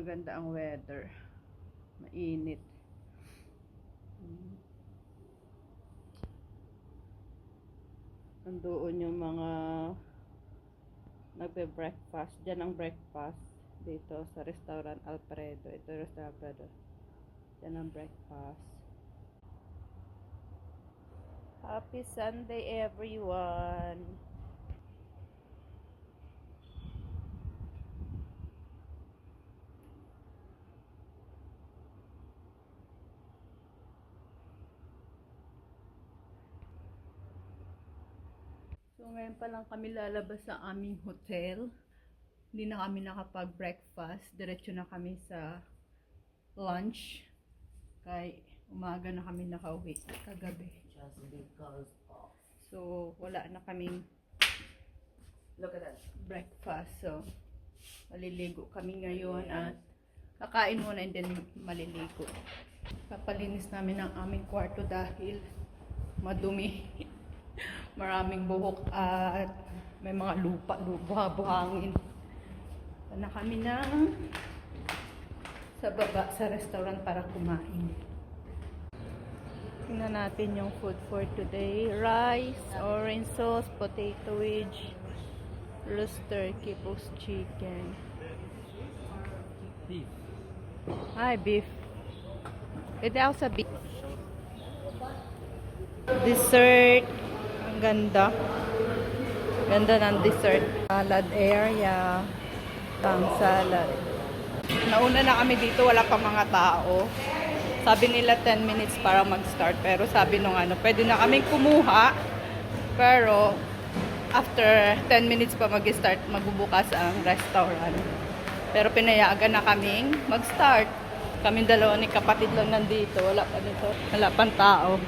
maganda ang weather. Mainit. Andoon yung mga nagbe-breakfast. Diyan ang breakfast. Dito sa restaurant Alfredo. Ito yung restaurant Alfredo. Diyan ang breakfast. Happy Sunday everyone! So ngayon pa lang kami lalabas sa aming hotel. Hindi na kami nakapag-breakfast. Diretso na kami sa lunch. Kaya umaga na kami nakauwi kagabi. Just because of. So wala na kaming Look at that. breakfast. So maliligo kami ngayon at kakain muna and then maliligo. Papalinis namin ang aming kwarto dahil madumi. Maraming buhok at may mga buhangin. Na kami na sa baba sa restaurant para kumain. Tingnan natin yung food for today. Rice, orange sauce, potato wedge, rooster, kibos chicken. Beef. Hi, beef. Ito ako sa beef. Dessert. Ang ganda. Ganda ng dessert. Salad area. Pang salad. Nauna na kami dito, wala pa mga tao. Sabi nila 10 minutes para mag-start. Pero sabi nung pwede na kaming kumuha. Pero after 10 minutes pa mag-start, magbubukas ang restaurant. Pero pinayagan na kaming mag-start. Kaming dalawa ni kapatid lang nandito. Wala pa dito. Wala pang tao.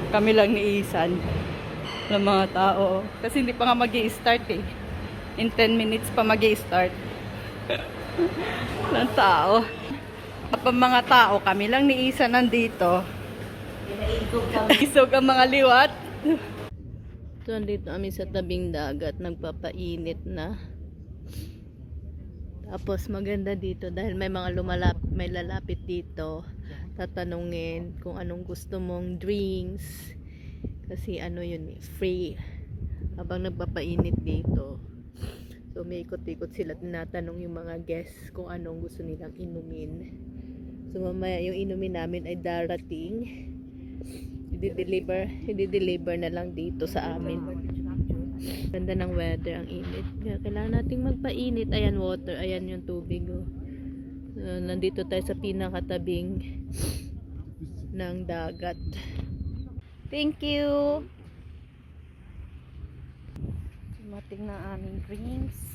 Kami lang ni Isan. Walang mga tao. Kasi hindi pa nga mag-i-start eh. In 10 minutes pa mag-i-start. Walang tao. Kapag mga tao, kami lang ni Isan nandito. Isog ang mga liwat. So, andito kami sa tabing dagat. Nagpapainit na. Tapos maganda dito dahil may mga may lalapit dito. Tatanungin kung anong gusto mong drinks. Kasi yun, free. Habang nagpapainit dito. So may ikot-ikot sila, tinatanong yung mga guests kung anong gusto nilang inumin. So mamaya yung inumin namin ay darating. I-deliver na lang dito sa amin. Ganda ng weather, ang init. Kaya kailangan nating magpainit. Ayan water, ayan yung tubig. Nandito tayo sa pinakatabing ng dagat. Thank you! Dumating na aming drinks.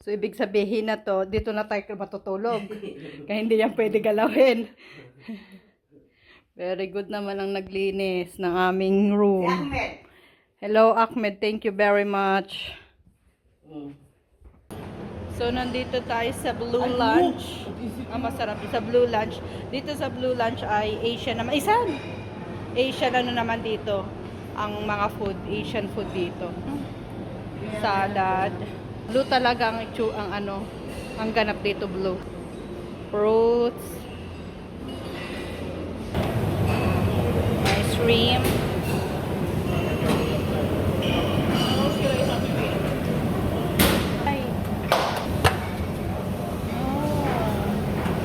So, ibig sabihin na to, dito na tayo matutulog. Kaya hindi yan pwede galawin. Very good naman ang naglinis ng aming room. Ahmed. Hello, Ahmed. Thank you very much. So, nandito tayo sa Blue Lunch. Masarap sa Blue Lunch. Dito sa Blue Lunch ay Asian naman. Isan! Asian ano naman dito. Ang mga food, Asian food dito. Salad. Blue talaga ang ano, ang ganap dito blue. Fruits. Ice cream. Ay.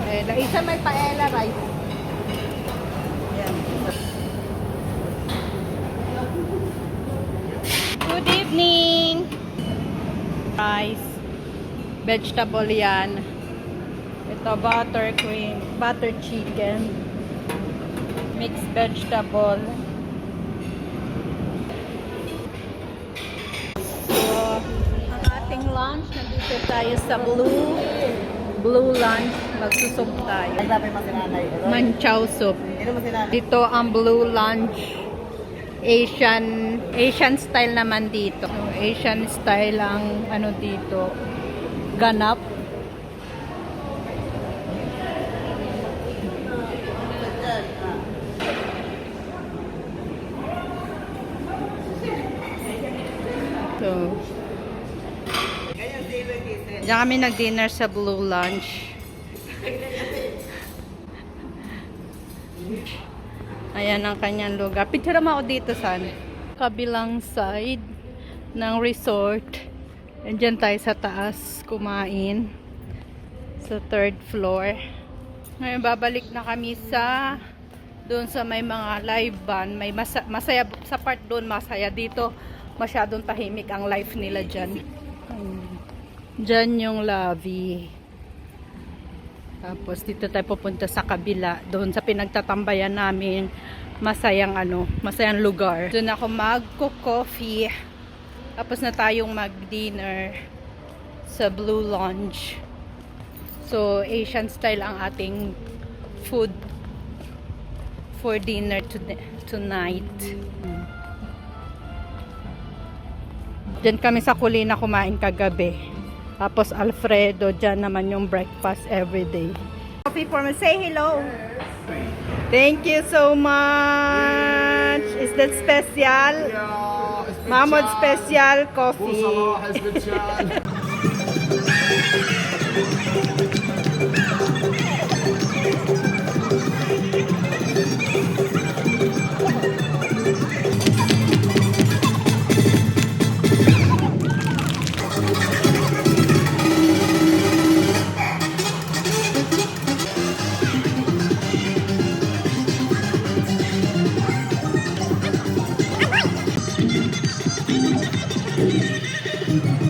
Oh. Isa may paella rice. Yan. Good evening. Rice, vegetable yan. Ito butter cream, butter chicken, mixed vegetable. So, ang ating lunch, nandito tayo sa Blue Lunch. Magsusup tayo. Manchow soup. Dito ang Blue Lunch. Asian style naman dito. So, Asian style ang ano dito, ganap. So, diyan kami nag-dinner sa Blue Lunch. Ayan ang kanyang lugar. Picture mo ako dito, San. Kabilang side ng resort. Diyan tayo sa taas kumain. Sa third floor. Ngayon babalik na kami sa doon sa may mga live band. May masaya sa part doon, masaya dito. Masyadong tahimik ang life nila dyan. Dyan yung lobby. Tapos dito tayo pupunta sa kabila, doon sa pinagtatambayan namin, masayang lugar. Doon ako magko-coffee. Tapos na tayong mag-dinner sa Blue Lounge. So Asian style ang ating food for dinner tonight. Diyan kami sa Kulina kumain kagabi. Tapos Alfredo, dyan naman yung breakfast everyday. Coffee for me. Say hello. Thank you so much. Is that special? Ja, Mahmoud special coffee.